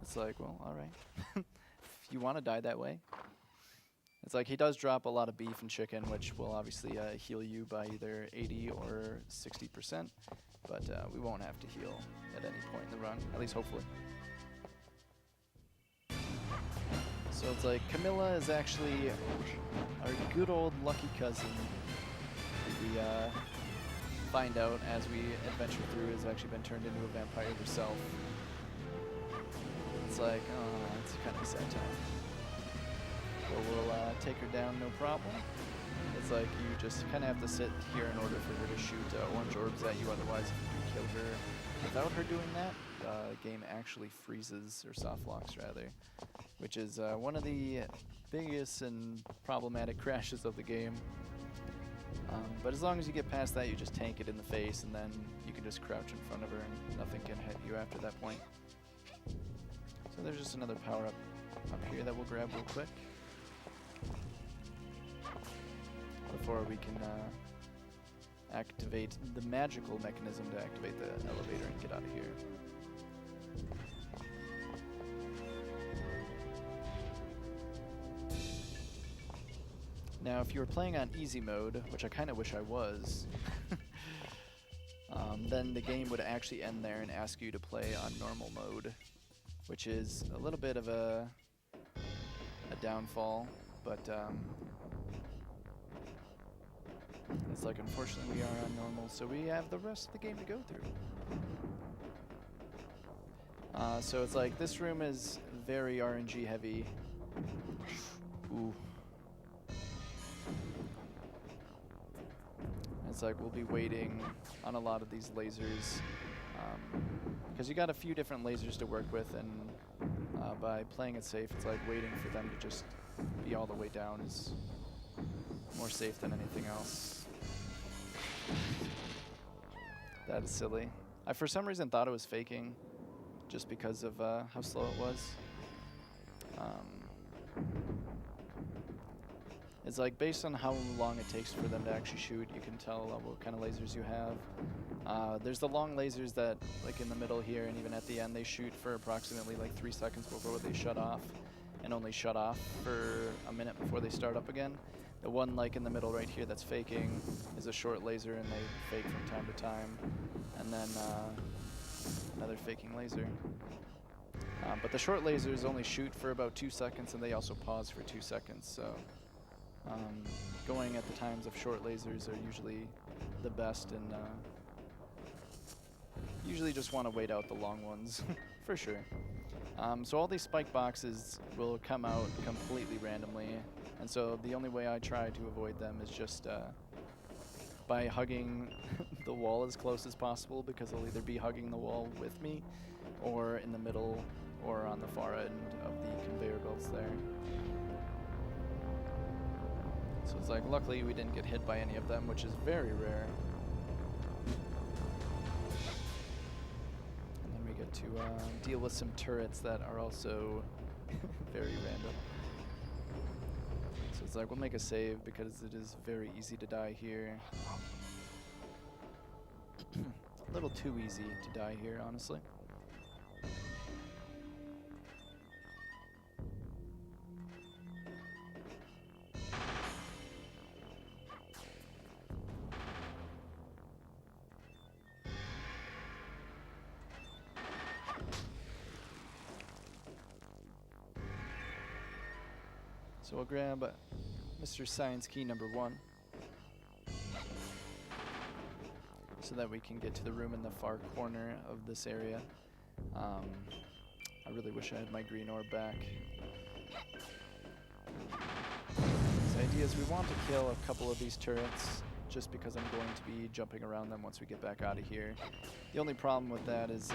It's like, well, alright. If you want to die that way. It's like he does drop a lot of beef and chicken, which will obviously heal you by either 80 or 60%, but we won't have to heal at any point in the run, at least hopefully. So it's like Camilla is actually our good old lucky cousin. We find out as we adventure through has actually been turned into a vampire herself. It's like, oh, it's kind of a sad time. But we'll take her down, no problem. It's like you just kind of have to sit here in order for her to shoot orange orbs at you, otherwise if you kill her without her doing that, the game actually freezes, or soft locks rather, which is one of the biggest and problematic crashes of the game. But as long as you get past that, you just tank it in the face, and then you can just crouch in front of her and nothing can hit you after that point. So there's just another power-up up here that we'll grab real quick before we can activate the magical mechanism to activate the elevator and get out of here. Now, if you were playing on easy mode, which I kind of wish I was, then the game would actually end there and ask you to play on normal mode, which is a little bit of a downfall, but it's like, unfortunately, we are on normal, so we have the rest of the game to go through. So it's like, this room is very RNG heavy. Ooh. It's like, we'll be waiting on a lot of these lasers, because you got a few different lasers to work with, and by playing it safe, it's like waiting for them to just be all the way down is more safe than anything else. That is silly. I for some reason thought it was faking, just because of how slow it was. It's like, based on how long it takes for them to actually shoot, you can tell what kind of lasers you have. There's the long lasers that, like in the middle here, and even at the end, they shoot for approximately like 3 seconds before they shut off, and only shut off for a minute before they start up again. The one like in the middle right here that's faking is a short laser, and they fake from time to time. And then another faking laser. But the short lasers only shoot for about 2 seconds, and they also pause for 2 seconds. So going at the times of short lasers are usually the best, and usually just want to wait out the long ones for sure. So all these spike boxes will come out completely randomly, and so the only way I try to avoid them is just by hugging the wall as close as possible, because they'll either be hugging the wall with me or in the middle or on the far end of the conveyor belts there. So it's like, luckily we didn't get hit by any of them, which is very rare. And then we get to deal with some turrets that are also very random. So it's like, we'll make a save because it is very easy to die here. A little too easy to die here, honestly. So we'll grab Mr. Science Key number 1 so that we can get to the room in the far corner of this area. I really wish I had my green orb back. The idea is we want to kill a couple of these turrets just because I'm going to be jumping around them once we get back out of here. The only problem with that is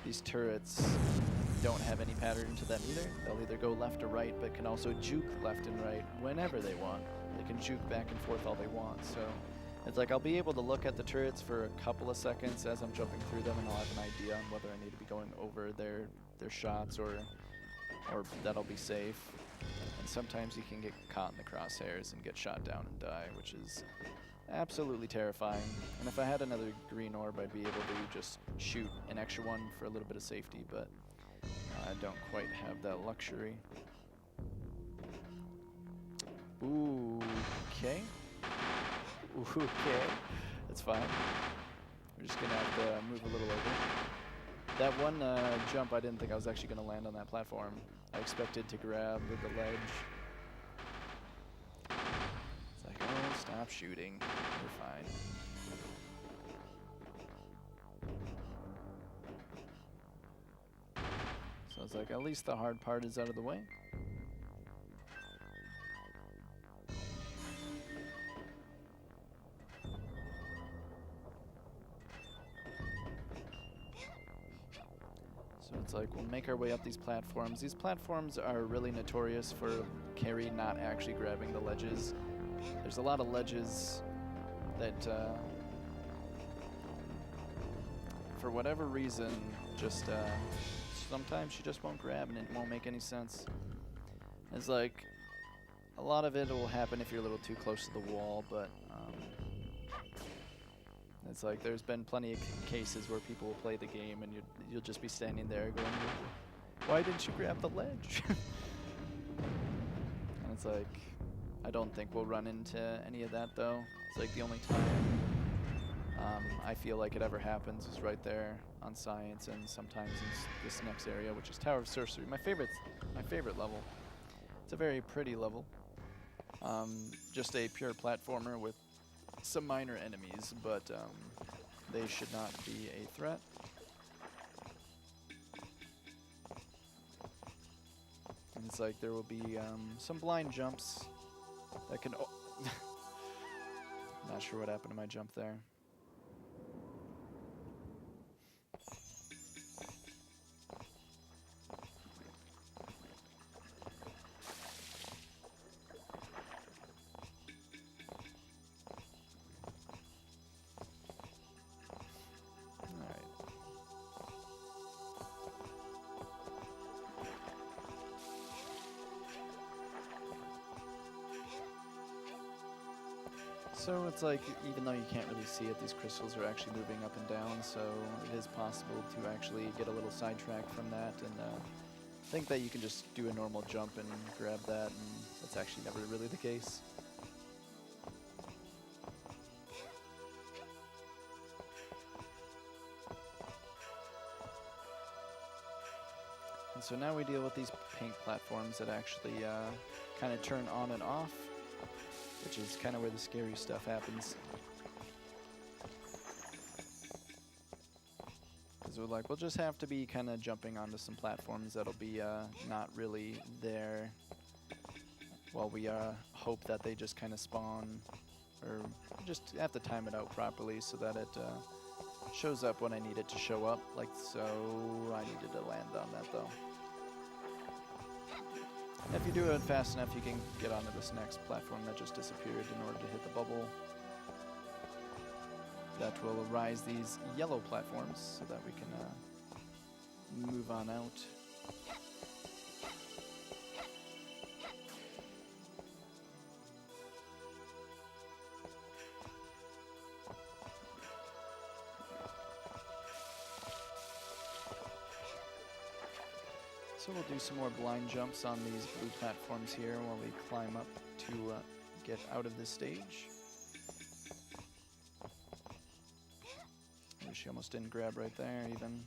these turrets don't have any pattern to them either. They'll either go left or right, but can also juke left and right whenever they want. They can juke back and forth all they want. So it's like, I'll be able to look at the turrets for a couple of seconds as I'm jumping through them, and I'll have an idea on whether I need to be going over their shots or that'll be safe. And sometimes you can get caught in the crosshairs and get shot down and die, which is absolutely terrifying. And if I had another green orb, I'd be able to just shoot an extra one for a little bit of safety, but I don't quite have that luxury. Ooh, okay. Ooh, okay. That's fine. We're just gonna have to move a little over. That one jump, I didn't think I was actually gonna land on that platform. I expected to grab the ledge. It's like, oh, stop shooting. We're fine. So it's like, at least the hard part is out of the way. So it's like, we'll make our way up these platforms. These platforms are really notorious for Carrie not actually grabbing the ledges. There's a lot of ledges that, for whatever reason, just sometimes she just won't grab and it won't make any sense. It's like, a lot of it will happen if you're a little too close to the wall, but it's like, there's been plenty of cases where people will play the game and you'll just be standing there going, why didn't you grab the ledge? And it's like, I don't think we'll run into any of that though. It's like, the only time I feel like it ever happens is right there on Science, and sometimes in this next area, which is Tower of Sorcery. My favorite level. It's a very pretty level. Just a pure platformer with some minor enemies, but they should not be a threat. And it's like, there will be some blind jumps that can... Oh. Not sure what happened to my jump there. So it's like, even though you can't really see it, these crystals are actually moving up and down, so it is possible to actually get a little sidetracked from that and think that you can just do a normal jump and grab that, and that's actually never really the case. And so now we deal with these pink platforms that actually kind of turn on and off, which is kind of where the scary stuff happens. Because Because we'll just have to be kind of jumping onto some platforms that'll be not really there while we hope that they just kind of spawn, or just have to time it out properly so that it shows up when I need it to show up, like so. I needed to land on that though. If you do it fast enough, you can get onto this next platform that just disappeared in order to hit the bubble. That will arise these yellow platforms so that we can move on out. So we'll do some more blind jumps on these blue platforms here while we climb up to get out of this stage. She almost didn't grab right there even.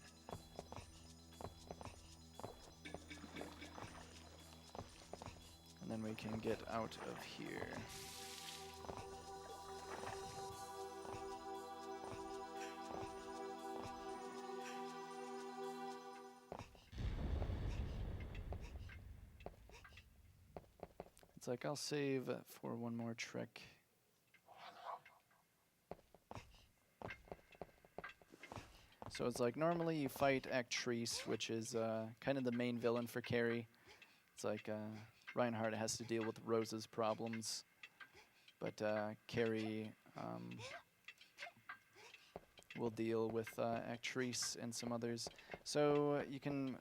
And then we can get out of here. It's like I'll save for one more trick. So it's like normally you fight Actrice, which is kind of the main villain for Carrie. It's like Reinhardt has to deal with Rose's problems, but Carrie will deal with Actrice and some others. So you can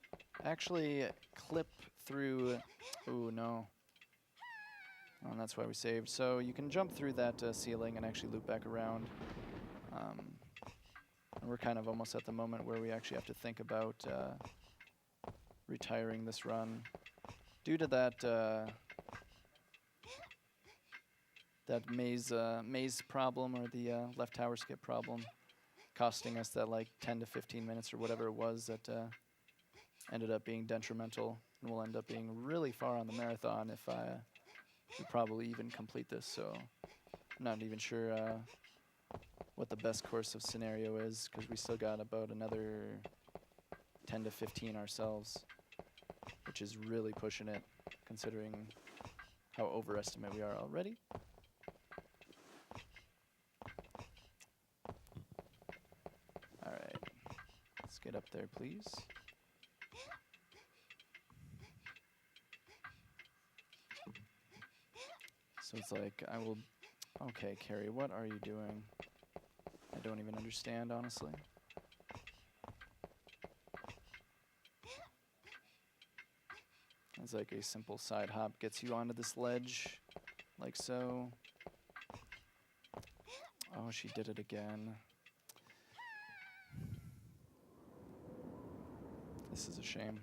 actually clip through. Oh no. Oh, and that's why we saved. So you can jump through that ceiling and actually loop back around. And we're kind of almost at the moment where we actually have to think about retiring this run. Due to that that maze problem, or the left tower skip problem, costing us that like 10 to 15 minutes or whatever it was, that ended up being detrimental, and we'll end up being really far on the marathon if we probably even complete this. So I'm not even sure what the best course of scenario is, because we still got about another 10 to 15 ourselves, which is really pushing it considering how overestimate we are already. Alright, let's get up there please. So it's like I will... Okay, Carrie, what are you doing? I don't even understand, honestly. It's like a simple side hop gets you onto this ledge, like so. Oh, she did it again. This is a shame.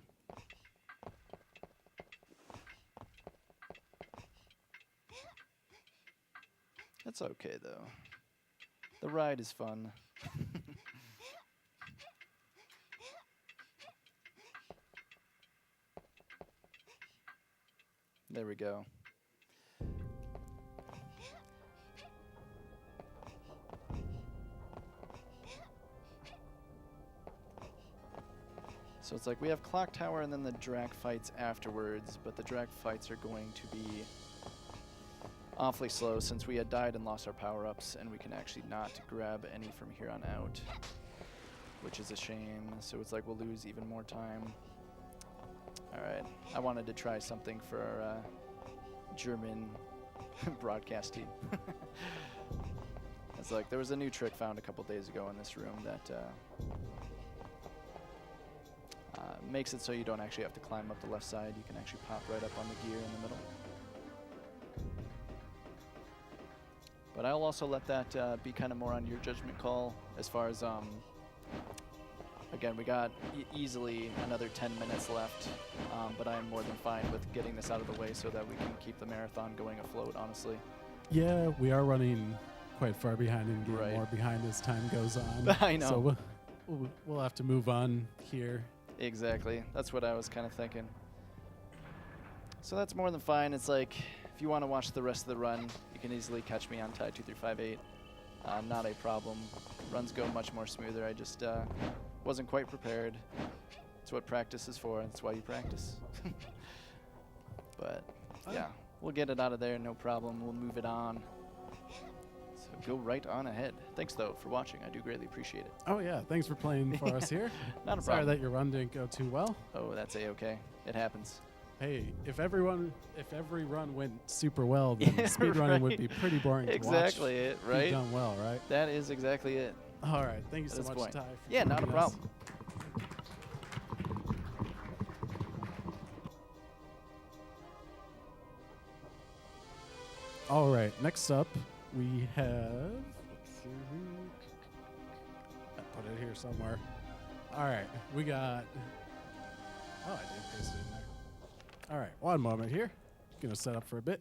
It's okay, though. The ride is fun. There we go. So it's like we have Clock Tower and then the Drac fights afterwards, but the Drac fights are going to be awfully slow since we had died and lost our power-ups, and we can actually not grab any from here on out, which is a shame. So it's like we'll lose even more time. Alright, I wanted to try something for our German broadcast team. It's like there was a new trick found a couple days ago in this room that makes it so you don't actually have to climb up the left side. You can actually pop right up on the gear in the middle. But I'll also let that be kind of more on your judgment call as far as, again, we got easily another 10 minutes left, but I am more than fine with getting this out of the way so that we can keep the marathon going afloat, honestly. Yeah, we are running quite far behind and getting Right. more behind as time goes on. I know. So we'll have to move on here. Exactly. That's what I was kind of thinking. So that's more than fine. It's like, if you want to watch the rest of the run, you can easily catch me on Ty2358. Not a problem. Runs go much more smoother. I just Wasn't quite prepared. It's what practice is for. That's why you practice. But yeah, we'll get it out of there, no problem. We'll move it on. So go right on ahead. Thanks though for watching. I do greatly appreciate it. Oh yeah, thanks for playing for us here. Not a Sorry problem. that your run didn't go too well. Oh, that's a-okay. It happens. Hey, if every run went super well, then speedrunning would be pretty boring to watch. Exactly it, right? You've done well, right? That is exactly it. All right, thank you At so this much, point. Ty. for Yeah, not a joining us. problem. All right, next up we have. Let's see. I put it here somewhere. All right, we got. Oh, I didn't paste it in there. All right, one moment here. Gonna set up for a bit.